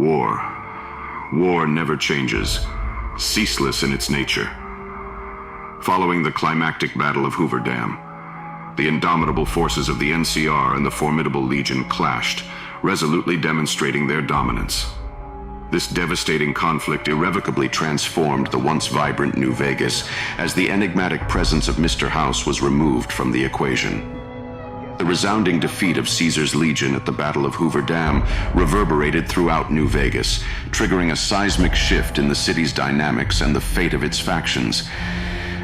War. War never changes, ceaseless in its nature. Following the climactic Battle of Hoover Dam, the indomitable forces of the NCR and the formidable Legion clashed, resolutely demonstrating their dominance. This devastating conflict irrevocably transformed the once vibrant New Vegas as the enigmatic presence of Mr. House was removed from the equation. The resounding defeat of Caesar's Legion at the Battle of Hoover Dam reverberated throughout New Vegas, triggering a seismic shift in the city's dynamics and the fate of its factions.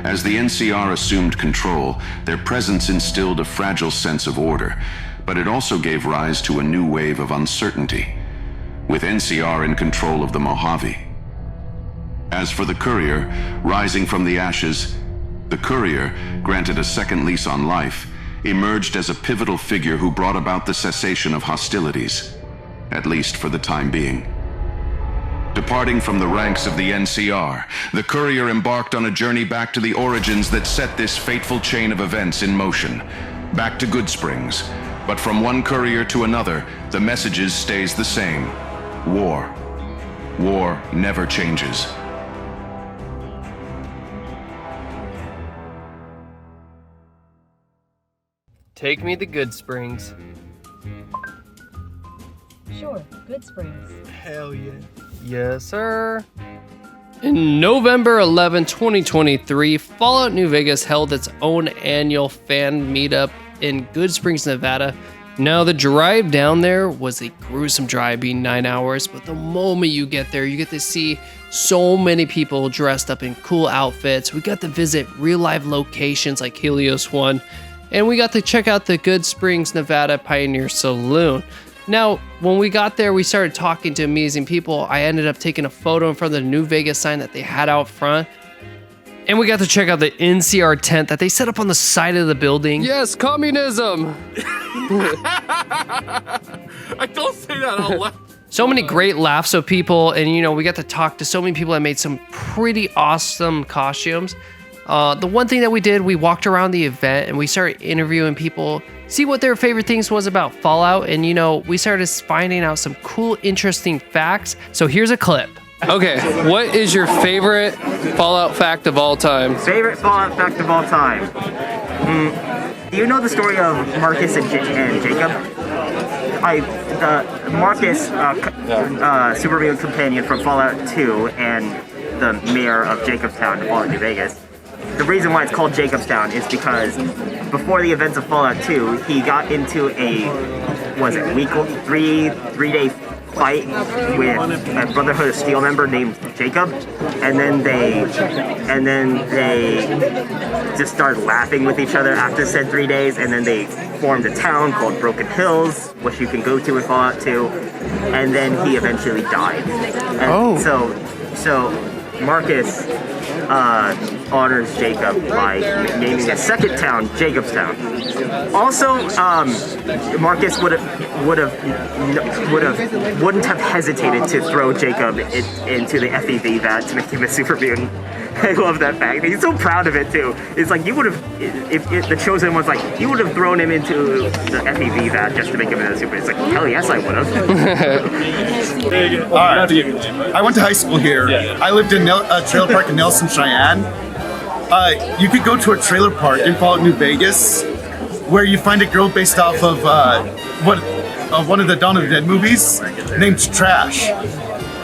As the NCR assumed control, their presence instilled a fragile sense of order, but it also gave rise to a new wave of uncertainty, with NCR in control of the Mojave. As for the Courier, rising from the ashes, the Courier, granted a second lease on life, emerged as a pivotal figure who brought about the cessation of hostilities, at least for the time being. Departing from the ranks of the NCR, the Courier embarked on a journey back to the origins that set this fateful chain of events in motion, back to Goodsprings. But from one courier to another, the message stays the same. War. War never changes. Take me to Goodsprings. Sure, Goodsprings. Hell yeah. Yes, sir. In November 11, 2023, Fallout New Vegas held its own annual fan meetup in Goodsprings, Nevada. Now, the drive down there was a gruesome drive, being 9 hours, but the moment you get there, you get to see so many people dressed up in cool outfits. We got to visit real-life locations like Helios 1, and we got to check out the Goodsprings, Nevada Pioneer Saloon. Now, when we got there, we started talking to amazing people. I ended up taking a photo in front of the New Vegas sign that they had out front. And we got to check out the NCR tent that they set up on the side of the building. Yes, communism! I don't say that out loud. So many great laughs of people, and we got to talk to so many people that made some pretty awesome costumes. The one thing that we did, we walked around the event and we started interviewing people, see what their favorite things was about Fallout, and we started finding out some cool, interesting facts. So here's a clip. Okay, what is your favorite Fallout fact of all time? Favorite Fallout fact of all time? Do you know the story of Marcus and Jacob? Marcus, supervillain companion from Fallout 2 and the mayor of Jacobstown in Fallout New Vegas. The reason why it's called Jacobstown is because before the events of Fallout 2, he got into a three-day fight with a Brotherhood of Steel member named Jacob, and then they just started laughing with each other after said 3 days, and then they formed a town called Broken Hills, which you can go to in Fallout 2, and then he eventually died. And so Marcus honors Jacob by naming a second town Jacobstown. Also, Marcus wouldn't have hesitated to throw Jacob into the FEV vat to make him a super mutant. I love that fact. He's so proud of it too. It's like you would have, if the Chosen was like, you would have thrown him into the FEV vat just to make him a super. It's like, hell yes, I would have. All right. I went to high school here. I lived in a trailer park in Nelson, Cheyenne. You could go to a trailer park in Fallout New Vegas where you find a girl based off of one of the Dawn of the Dead movies named Trash.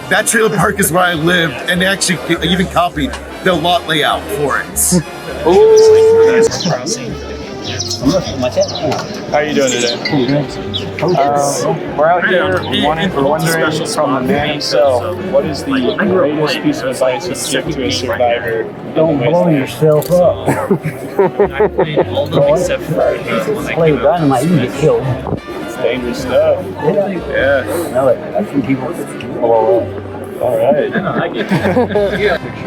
That trailer park is where I lived, and they actually even copied the lot layout for it. How are you doing today? We're out here wondering from the man himself, what is the greatest piece of advice you can give to a survivor? Don't blow yourself up. Play with dynamite, you can get killed. It's dangerous stuff. Yeah. Know it. I've seen people blow up. All right.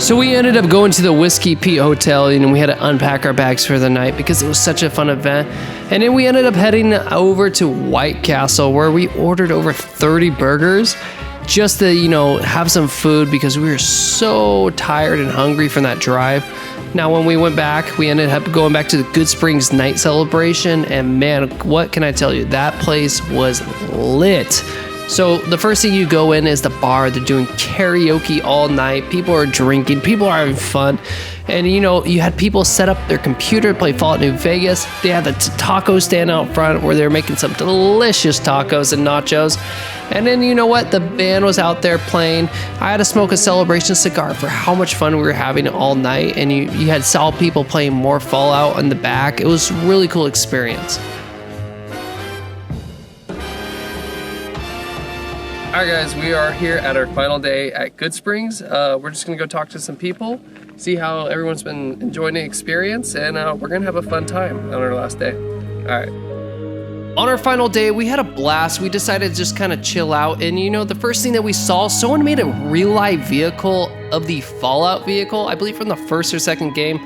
So we ended up going to the Whiskey Pete Hotel, and we had to unpack our bags for the night because it was such a fun event. And then we ended up heading over to White Castle, where we ordered over 30 burgers just to, have some food because we were so tired and hungry from that drive. Now, when we went back, we ended up going back to the Goodsprings night celebration, and man, what can I tell you? That place was lit. So the first thing you go in is the bar. They're doing karaoke all night. People are drinking. People are having fun. And you know, you had people set up their computer to play Fallout New Vegas. They had the taco stand out front where they're making some delicious tacos and nachos. And then you know what? The band was out there playing. I had to smoke a celebration cigar for how much fun we were having all night. And you had saw people playing more Fallout in the back. It was a really cool experience. Alright guys, we are here at our final day at Good Springs. We're just gonna go talk to some people, see how everyone's been enjoying the experience, and we're gonna have a fun time on our last day. Alright. On our final day, we had a blast. We decided to just kind of chill out, and you know, the first thing that we saw, someone made a real life vehicle of the Fallout vehicle, I believe from the first or second game.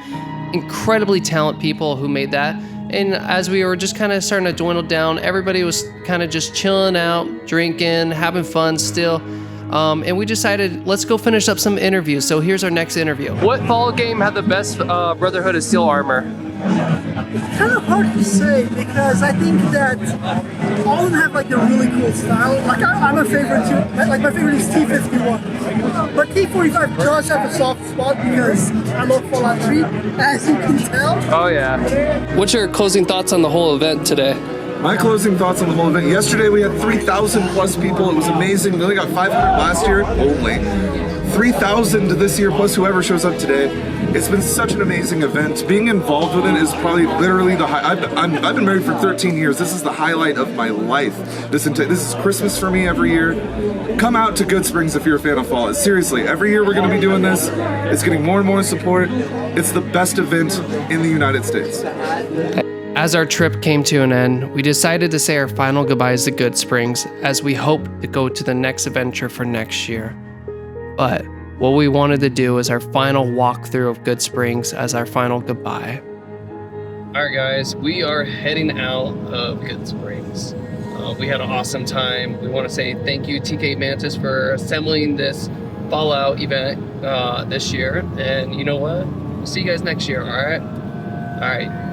Incredibly talented people who made that. And as we were just kind of starting to dwindle down, everybody was kind of just chilling out, drinking, having fun still. And we decided, let's go finish up some interviews. So here's our next interview. What Fallout game had the best Brotherhood of Steel armor? It's kind of hard to say because I think that all of them have like a really cool style. Like I'm a favorite too. Like my favorite is T-51, but T-45 does have a soft spot because I love Fallout 3, as you can tell. Oh yeah. What's your closing thoughts on the whole event today? My closing thoughts on the whole event. Yesterday we had 3,000 plus people. It was amazing. We only got 500 last year. Only 3,000 this year plus whoever shows up today. It's been such an amazing event. Being involved with it is probably literally the high. I've been married for 13 years. This is the highlight of my life. This is Christmas for me every year. Come out to Good Springs if you're a fan of Fallout. Seriously, every year we're going to be doing this. It's getting more and more support. It's the best event in the United States. As our trip came to an end, we decided to say our final goodbyes to Good Springs as we hope to go to the next adventure for next year. But what we wanted to do is our final walkthrough of Good Springs as our final goodbye. Alright guys, we are heading out of Good Springs. We had an awesome time. We want to say thank you Tk-Mantis for assembling this Fallout event this year. And you know what? We'll see you guys next year, alright? Alright.